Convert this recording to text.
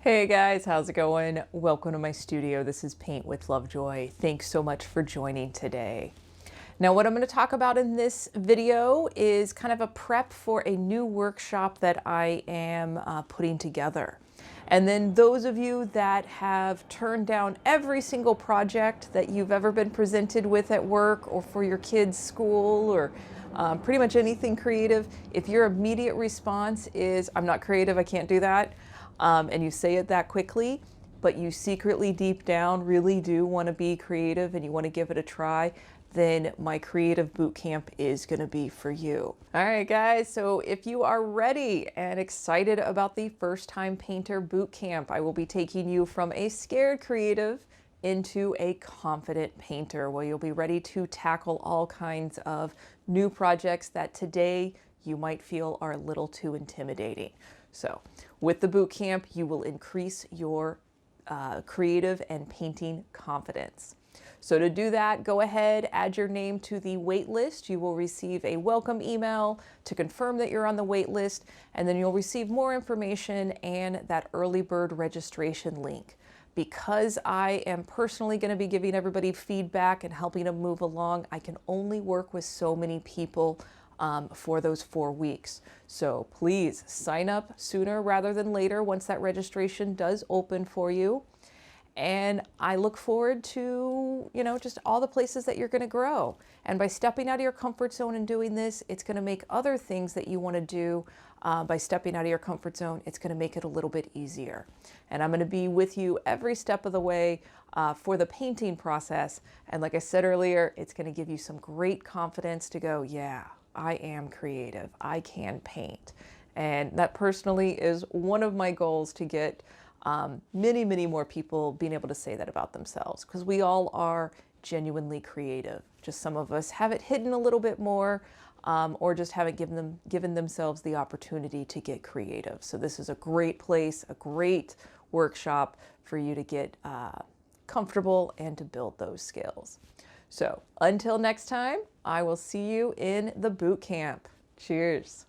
Hey guys, how's it going? Welcome to my studio. This is Paint with Lovejoy. Thanks so much for joining today. Now, what I'm going to talk about in this video is kind of a prep for a new workshop that I am putting together. And then those of you that have turned down every single project that you've ever been presented with at work or for your kids' school or pretty much anything creative, if your immediate response is, I'm not creative, I can't do that, and you say it that quickly, but you secretly deep down really do want to be creative and you want to give it a try, then my creative boot camp is going to be for you. All right, guys, so if you are ready and excited about the First Time Painter boot camp, I will be taking you from a scared creative into a confident painter, where you'll be ready to tackle all kinds of new projects that today you might feel are a little too intimidating. So with the boot camp, you will increase your creative and painting confidence. So to do that, go ahead, add your name to the wait list. You will receive a welcome email to confirm that you're on the wait list, and then you'll receive more information and that early bird registration link. Because I am personally going to be giving everybody feedback and helping them move along, I can only work with so many people for those 4 weeks. So please sign up sooner rather than later once that registration does open for you. And I look forward to, just all the places that you're going to grow. And by stepping out of your comfort zone and doing this, it's going to make other things that you want to do by stepping out of your comfort zone, it's going to make it a little bit easier. And I'm going to be with you every step of the way for the painting process. And like I said earlier, it's going to give you some great confidence to go, yeah, I am creative. I can paint. And that personally is one of my goals, to get many, many more people being able to say that about themselves, because we all are genuinely creative. Just some of us have it hidden a little bit more, or just haven't given themselves the opportunity to get creative. So this is a great place, a great workshop for you to get comfortable and to build those skills. So until next time, I will see you in the boot camp. Cheers.